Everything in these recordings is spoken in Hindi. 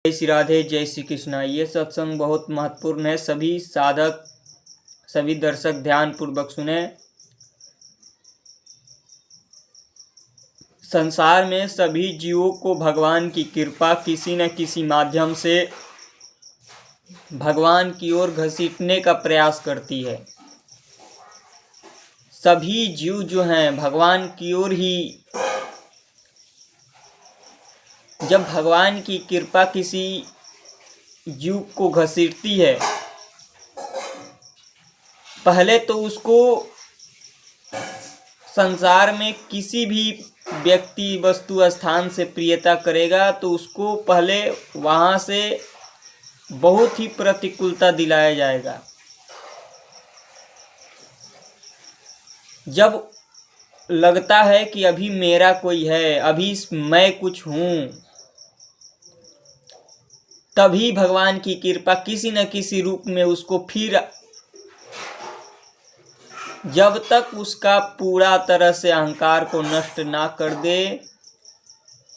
जय श्री राधे, जय श्री कृष्णा। ये सत्संग बहुत महत्वपूर्ण है। सभी साधक, सभी दर्शक ध्यान पूर्वक सुने। संसार में सभी जीवों को भगवान की कृपा किसी न किसी माध्यम से भगवान की ओर घसीटने का प्रयास करती है। सभी जीव जो हैं भगवान की ओर ही, जब भगवान की कृपा किसी जीव को घसीटती है, पहले तो उसको संसार में किसी भी व्यक्ति, वस्तु, स्थान से प्रियता करेगा तो उसको पहले वहाँ से बहुत ही प्रतिकूलता दिलाया जाएगा। जब लगता है कि अभी मेरा कोई है, अभी मैं कुछ हूँ, तभी भगवान की कृपा किसी न किसी रूप में उसको फिर, जब तक उसका पूरा तरह से अहंकार को नष्ट ना कर दे,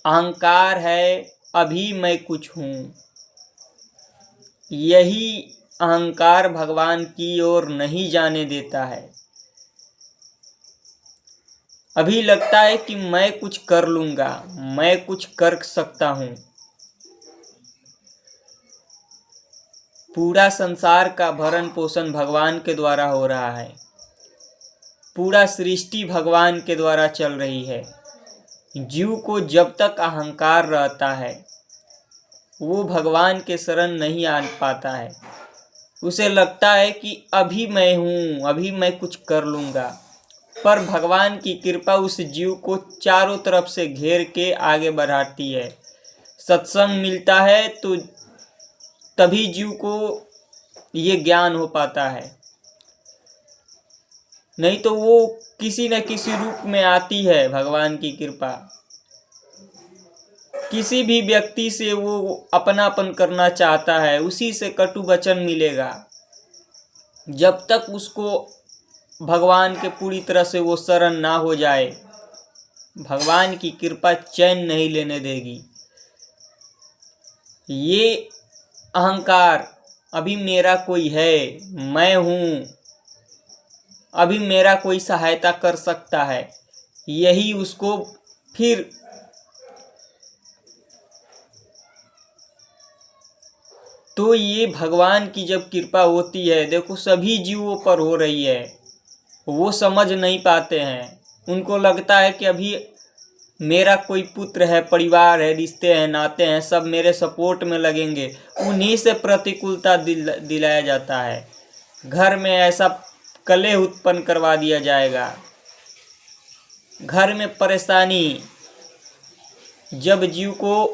अहंकार है अभी मैं कुछ हूँ, यही अहंकार भगवान की ओर नहीं जाने देता है। अभी लगता है कि मैं कुछ कर लूँगा, मैं कुछ कर सकता हूँ। पूरा संसार का भरण पोषण भगवान के द्वारा हो रहा है, पूरा सृष्टि भगवान के द्वारा चल रही है। जीव को जब तक अहंकार रहता है वो भगवान के शरण नहीं आ पाता है। उसे लगता है कि अभी मैं हूँ, अभी मैं कुछ कर लूँगा, पर भगवान की कृपा उस जीव को चारों तरफ से घेर के आगे बढ़ाती है। सत्संग मिलता है तो तभी जीव को ये ज्ञान हो पाता है, नहीं तो वो किसी न किसी रूप में आती है भगवान की कृपा। किसी भी व्यक्ति से वो अपनापन करना चाहता है, उसी से कटु वचन मिलेगा। जब तक उसको भगवान के पूरी तरह से वो शरण ना हो जाए, भगवान की कृपा चैन नहीं लेने देगी। ये अहंकार, अभी मेरा कोई है, मैं हूँ, अभी मेरा कोई सहायता कर सकता है, यही उसको फिर तो ये भगवान की जब कृपा होती है, देखो सभी जीवों पर हो रही है, वो समझ नहीं पाते हैं। उनको लगता है कि अभी मेरा कोई पुत्र है, परिवार है, रिश्ते हैं, नाते हैं, सब मेरे सपोर्ट में लगेंगे। उन्हीं से प्रतिकूलता दिलाया जाता है। घर में ऐसा कलह उत्पन्न करवा दिया जाएगा, घर में परेशानी। जब जीव को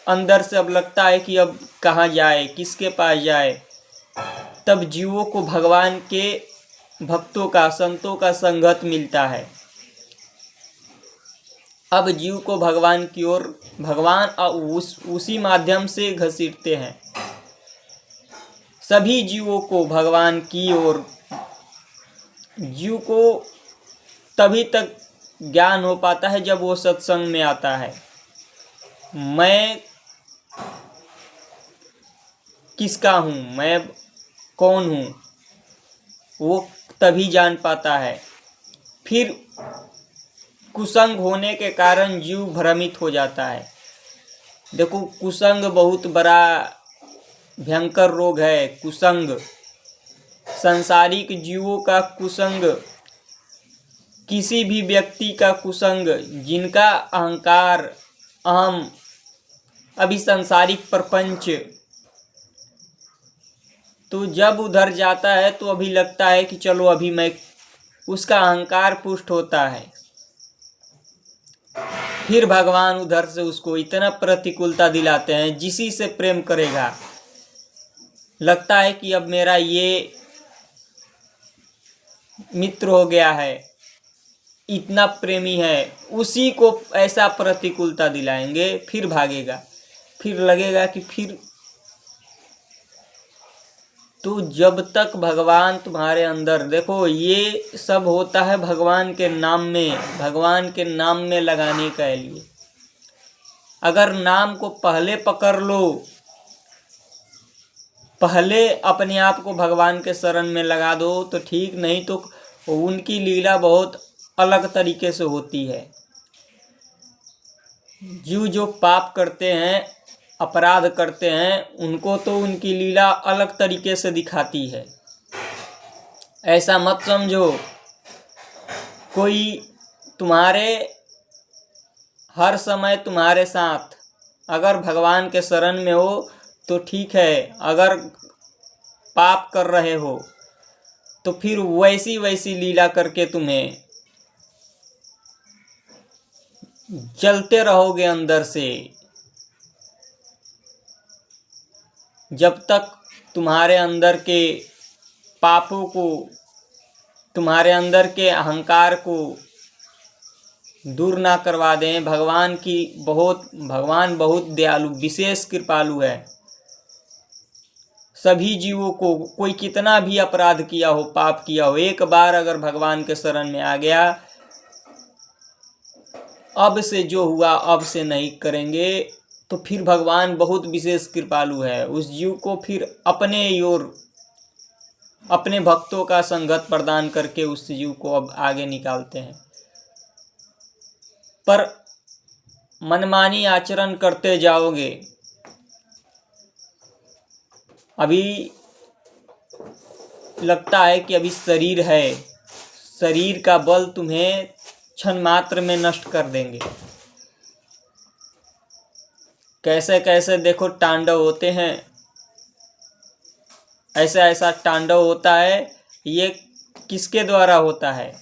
अंदर से अब लगता है कि अब कहाँ जाए, किसके पास जाए, तब जीवों को भगवान के भक्तों का, संतों का संगत मिलता है। अब जीव को भगवान की ओर, भगवान उसी माध्यम से घसीटते हैं। सभी जीवों को भगवान की ओर, जीव को तभी तक ज्ञान हो पाता है जब वो सत्संग में आता है। मैं किसका हूँ, मैं कौन हूँ, वो तभी जान पाता है। फिर कुसंग होने के कारण जीव भ्रमित हो जाता है। देखो, कुसंग बहुत बड़ा भयंकर रोग है। कुसंग, सांसारिक जीवों का कुसंग, किसी भी व्यक्ति का कुसंग, जिनका अहंकार, अहम, अभी सांसारिक प्रपंच, तो जब उधर जाता है तो अभी लगता है कि चलो अभी मैं, उसका अहंकार पुष्ट होता है। फिर भगवान उधर से उसको इतना प्रतिकूलता दिलाते हैं, जिसी से प्रेम करेगा, लगता है कि अब मेरा ये मित्र हो गया है, इतना प्रेमी है, उसी को ऐसा प्रतिकूलता दिलाएंगे, फिर भागेगा। फिर लगेगा कि फिर तो जब तक भगवान तुम्हारे अंदर, देखो ये सब होता है भगवान के नाम में, भगवान के नाम में लगाने के लिए। अगर नाम को पहले पकड़ लो पहले अपने आप को भगवान के शरण में लगा दो तो ठीक, नहीं तो उनकी लीला बहुत अलग तरीके से होती है। जीव जो पाप करते हैं, अपराध करते हैं, उनको तो उनकी लीला अलग तरीके से दिखाती है। ऐसा मत समझो कोई तुम्हारे हर समय तुम्हारे साथ, अगर भगवान के शरण में हो तो ठीक है, अगर पाप कर रहे हो तो फिर वैसी वैसी लीला करके तुम्हें जलते रहोगे अंदर से, जब तक तुम्हारे अंदर के पापों को, तुम्हारे अंदर के अहंकार को दूर ना करवा दें। भगवान बहुत दयालु, विशेष कृपालु है। सभी जीवों को, कोई कितना भी अपराध किया हो, पाप किया हो, एक बार अगर भगवान के शरण में आ गया, अब से जो हुआ अब से नहीं करेंगे, तो फिर भगवान बहुत विशेष कृपालु है। उस जीव को फिर अपने ओर, अपने भक्तों का संगत प्रदान करके उस जीव को अब आगे निकालते हैं। पर मनमानी आचरण करते जाओगे, अभी लगता है कि अभी शरीर है, शरीर का बल तुम्हें क्षण मात्र में नष्ट कर देंगे। कैसे कैसे देखो तांडव होते हैं, ऐसा ऐसा तांडव होता है। ये किसके द्वारा होता है?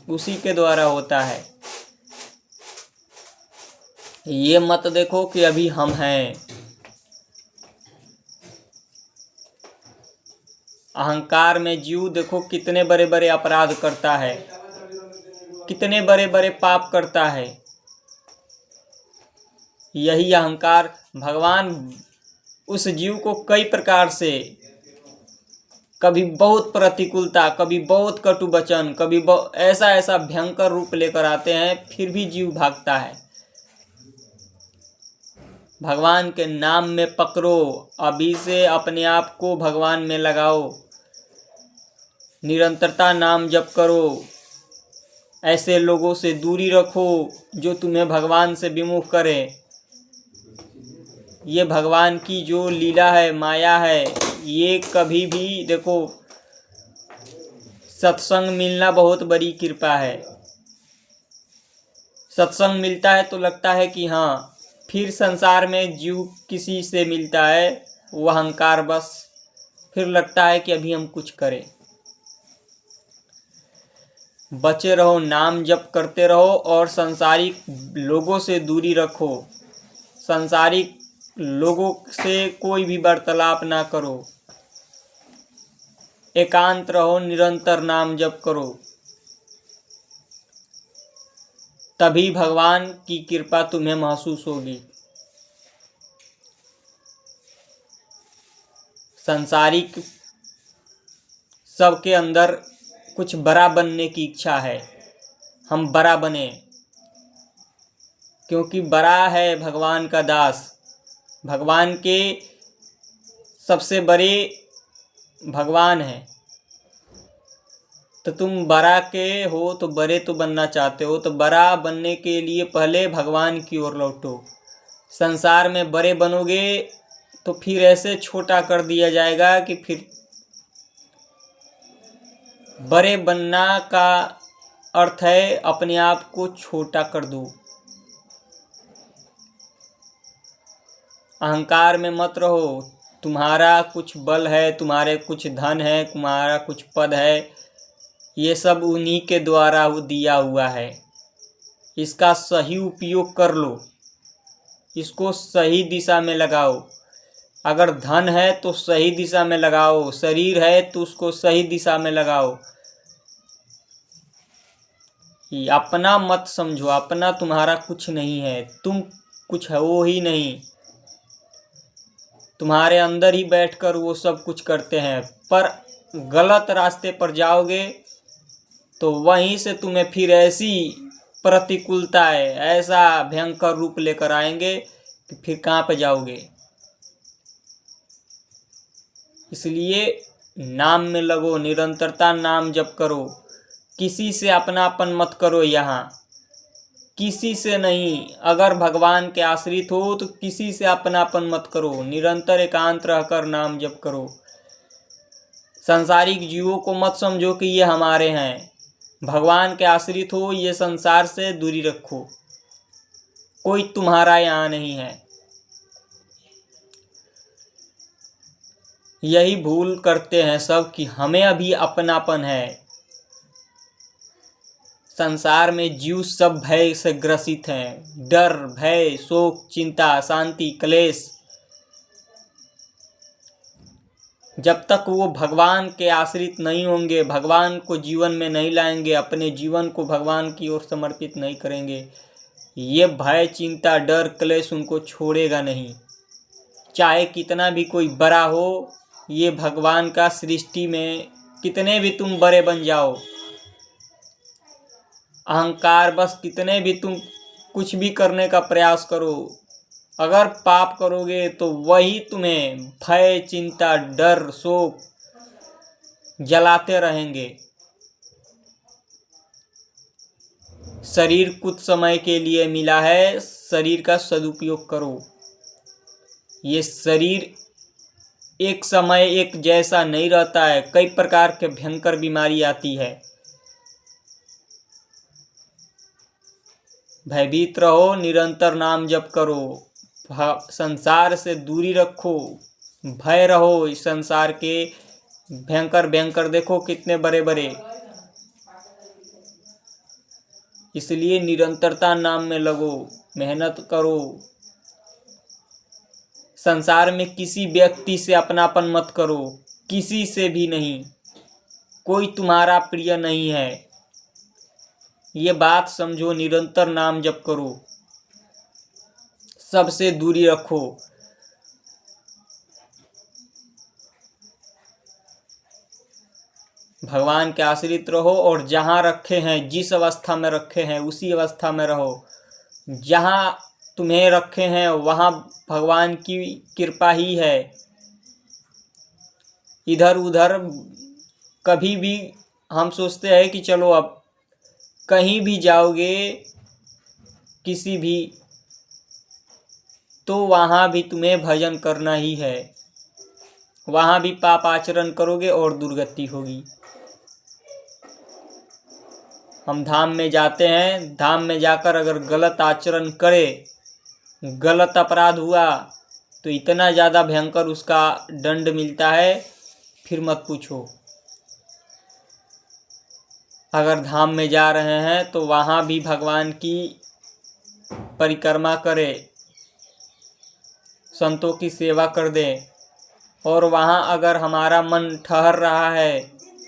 उसी के द्वारा होता है। ये मत देखो कि अभी हम हैं। अहंकार में जीव देखो कितने बड़े बड़े अपराध करता है, कितने बड़े बड़े पाप करता है। यही अहंकार, भगवान उस जीव को कई प्रकार से, कभी बहुत प्रतिकूलता, कभी बहुत कटु वचन, कभी ऐसा ऐसा भयंकर रूप लेकर आते हैं, फिर भी जीव भागता है। भगवान के नाम में पकड़ो, अभी से अपने आप को भगवान में लगाओ, निरंतरता नाम जप करो, ऐसे लोगों से दूरी रखो जो तुम्हें भगवान से विमुख करें। ये भगवान की जो लीला है, माया है, ये कभी भी देखो, सत्संग मिलना बहुत बड़ी कृपा है। सत्संग मिलता है तो लगता है कि हाँ, फिर संसार में जीव किसी से मिलता है, वो अहंकार बस, फिर लगता है कि अभी हम कुछ करें। बचे रहो, नाम जप करते रहो और संसारिक लोगों से दूरी रखो। संसारिक लोगों से कोई भी वार्तालाप ना करो, एकांत रहो, निरंतर नाम जप करो, तभी भगवान की कृपा तुम्हें महसूस होगी। संसारिक सबके अंदर कुछ बड़ा बनने की इच्छा है, हम बड़ा बने, क्योंकि बड़ा है भगवान का दास। भगवान के सबसे बड़े भगवान है, तो तुम बड़ा के हो तो बड़े तो बनना चाहते हो, तो बड़ा बनने के लिए पहले भगवान की ओर लौटो। संसार में बड़े बनोगे तो फिर ऐसे छोटा कर दिया जाएगा कि फिर बड़े बनना का अर्थ है अपने आप को छोटा कर दो। अहंकार में मत रहो। तुम्हारा कुछ बल है, तुम्हारे कुछ धन है, तुम्हारा कुछ पद है, ये सब उन्हीं के द्वारा दिया हुआ है। इसका सही उपयोग कर लो, इसको सही दिशा में लगाओ। अगर धन है तो सही दिशा में लगाओ, शरीर है तो उसको सही दिशा में लगाओ। अपना मत समझो, अपना तुम्हारा कुछ नहीं है, तुम कुछ हो ही नहीं। तुम्हारे अंदर ही बैठकर वो सब कुछ करते हैं, पर गलत रास्ते पर जाओगे तो वहीं से तुम्हें फिर ऐसी प्रतिकूलताएं, ऐसा भयंकर रूप लेकर आएंगे कि फिर कहाँ पे जाओगे। इसलिए नाम में लगो, निरंतरता नाम जप करो। किसी से अपनापन मत करो, यहाँ किसी से नहीं। अगर भगवान के आश्रित हो तो किसी से अपनापन मत करो, निरंतर एकांत रहकर नाम जप करो। सांसारिक जीवों को मत समझो कि ये हमारे हैं। भगवान के आश्रित हो, ये संसार से दूरी रखो, कोई तुम्हारा यहाँ नहीं है। यही भूल करते हैं सब कि हमें अभी अपनापन है। संसार में जीव सब भय से ग्रसित हैं, डर, भय, शोक, चिंता, शांति, क्लेश। जब तक वो भगवान के आश्रित नहीं होंगे, भगवान को जीवन में नहीं लाएंगे, अपने जीवन को भगवान की ओर समर्पित नहीं करेंगे, ये भय, चिंता, डर, क्लेश उनको छोड़ेगा नहीं। चाहे कितना भी कोई बड़ा हो, ये भगवान का सृष्टि में कितने भी तुम बड़े बन जाओ, अहंकार बस कितने भी तुम कुछ भी करने का प्रयास करो, अगर पाप करोगे तो वही तुम्हें भय, चिंता, डर, शोक जलाते रहेंगे। शरीर कुछ समय के लिए मिला है, शरीर का सदुपयोग करो। ये शरीर एक समय एक जैसा नहीं रहता है, कई प्रकार के भयंकर बीमारी आती है। भयभीत रहो, निरंतर नाम जप करो, संसार से दूरी रखो, भय रहो। इस संसार के भयंकर भयंकर देखो कितने बड़े बड़े, इसलिए निरंतरता नाम में लगो, मेहनत करो। संसार में किसी व्यक्ति से अपनापन मत करो, किसी से भी नहीं, कोई तुम्हारा प्रिय नहीं है, ये बात समझो। निरंतर नाम जप करो, सबसे दूरी रखो। भगवान के आश्रित रहो और जहाँ रखे हैं, जिस अवस्था में रखे हैं उसी अवस्था में रहो। जहाँ तुम्हें रखे हैं वहाँ भगवान की कृपा ही है। इधर उधर कभी भी हम सोचते हैं कि चलो अब कहीं भी जाओगे किसी भी, तो वहाँ भी तुम्हें भजन करना ही है, वहाँ भी पाप आचरण करोगे और दुर्गति होगी। हम धाम में जाते हैं, धाम में जाकर अगर गलत आचरण करे, गलत अपराध हुआ तो इतना ज़्यादा भयंकर उसका दंड मिलता है, फिर मत पूछो। अगर धाम में जा रहे हैं तो वहाँ भी भगवान की परिक्रमा करें, संतों की सेवा कर दें, और वहाँ अगर हमारा मन ठहर रहा है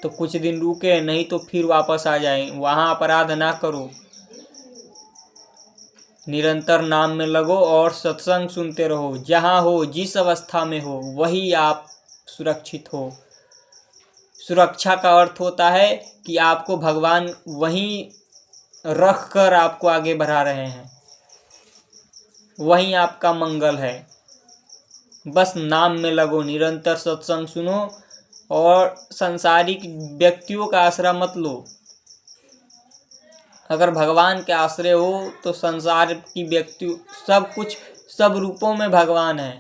तो कुछ दिन रुके, नहीं तो फिर वापस आ जाएं। वहाँ अपराध ना करो, निरंतर नाम में लगो और सत्संग सुनते रहो। जहाँ हो, जिस अवस्था में हो, वही आप सुरक्षित हो। सुरक्षा का अर्थ होता है कि आपको भगवान वहीं रख कर आपको आगे बढ़ा रहे हैं, वहीं आपका मंगल है। बस नाम में लगो, निरंतर सत्संग सुनो और संसारिक व्यक्तियों का आश्रय मत लो। अगर भगवान के आश्रय हो तो संसार की व्यक्ति सब कुछ, सब रूपों में भगवान है,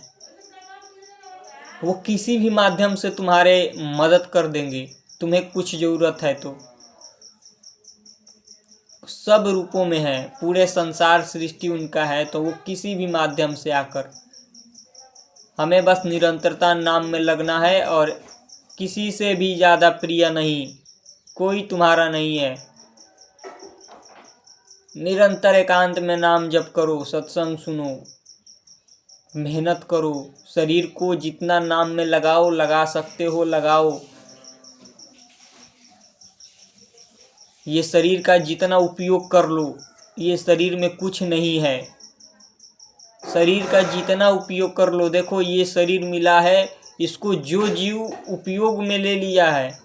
वो किसी भी माध्यम से तुम्हारे मदद कर देंगे, तुम्हें कुछ ज़रूरत है तो। सब रूपों में है, पूरे संसार सृष्टि उनका है, तो वो किसी भी माध्यम से आकर, हमें बस निरंतरता नाम में लगना है और किसी से भी ज़्यादा प्रिय नहीं, कोई तुम्हारा नहीं है। निरंतर एकांत में नाम जप करो, सत्संग सुनो, मेहनत करो। शरीर को जितना नाम में लगाओ, लगा सकते हो लगाओ। ये शरीर का जितना उपयोग कर लो, ये शरीर में कुछ नहीं है। शरीर का जितना उपयोग कर लो, देखो ये शरीर मिला है, इसको जो जीव उपयोग में ले लिया है,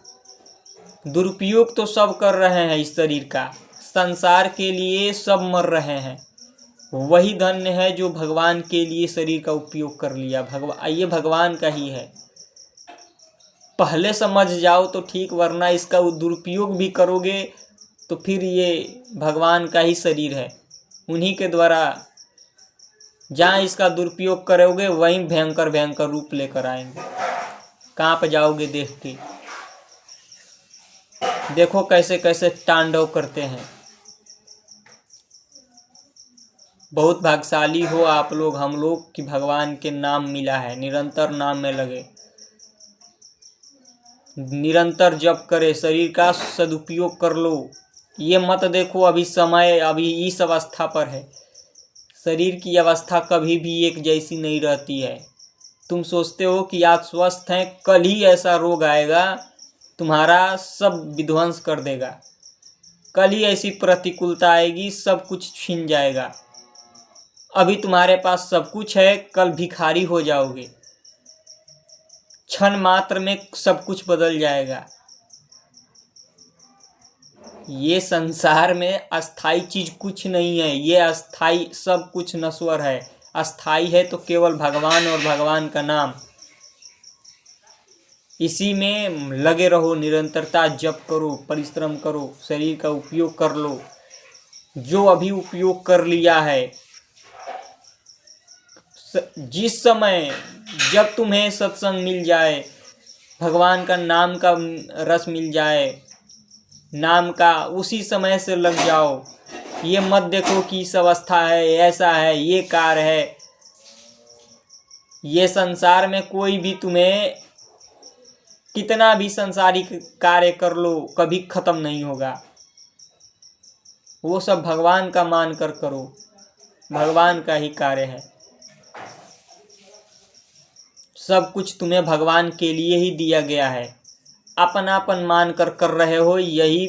दुरुपयोग तो सब कर रहे हैं इस शरीर का, संसार के लिए सब मर रहे हैं। वही धन्य है जो भगवान के लिए शरीर का उपयोग कर लिया। ये भगवान का ही है। पहले समझ जाओ तो ठीक, वरना इसका दुरुपयोग भी करोगे तो फिर ये भगवान का ही शरीर है, उन्हीं के द्वारा जहाँ इसका दुरुपयोग करोगे वहीं भयंकर भयंकर रूप लेकर आएंगे, कांप जाओगे देख के। देखो कैसे कैसे तांडव करते हैं। बहुत भाग्यशाली हो आप लोग, हम लोग कि भगवान के नाम मिला है, निरंतर नाम में लगे, निरंतर जप करे, शरीर का सदुपयोग कर लो। ये मत देखो अभी समय अभी इस अवस्था पर है, शरीर की अवस्था कभी भी एक जैसी नहीं रहती है। तुम सोचते हो कि आज स्वस्थ हैं, कल ही ऐसा रोग आएगा तुम्हारा सब विध्वंस कर देगा, कल ही ऐसी प्रतिकूलता आएगी सब कुछ छीन जाएगा। अभी तुम्हारे पास सब कुछ है, कल भिखारी हो जाओगे, क्षण मात्र में सब कुछ बदल जाएगा। ये संसार में अस्थाई चीज कुछ नहीं है, ये अस्थाई सब कुछ नश्वर है। अस्थाई है तो केवल भगवान और भगवान का नाम, इसी में लगे रहो, निरंतरता जप करो, परिश्रम करो, शरीर का उपयोग कर लो। जो अभी उपयोग कर लिया है, जिस समय जब तुम्हें सत्संग मिल जाए, भगवान का नाम का रस मिल जाए, नाम का, उसी समय से लग जाओ। ये मत देखो कि इस अवस्था है, ऐसा है, ये कार्य है। ये संसार में कोई भी तुम्हें कितना भी संसारिक कार्य कर लो, कभी खत्म नहीं होगा। वो सब भगवान का मान कर करो, भगवान का ही कार्य है। सब कुछ तुम्हें भगवान के लिए ही दिया गया है। अपनापन मान कर कर रहे हो, यही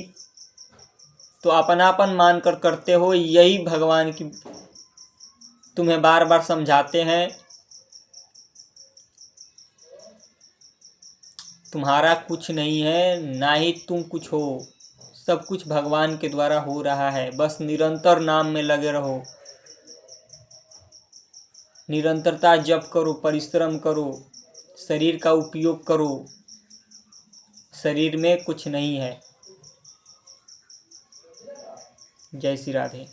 तो अपनापन मान कर करते हो, यही भगवान की तुम्हें बार बार समझाते हैं। तुम्हारा कुछ नहीं है, ना ही तुम कुछ हो, सब कुछ भगवान के द्वारा हो रहा है। बस निरंतर नाम में लगे रहो, निरंतरता जप करो, परिश्रम करो, शरीर का उपयोग करो। शरीर में कुछ नहीं है। जय श्री राधे।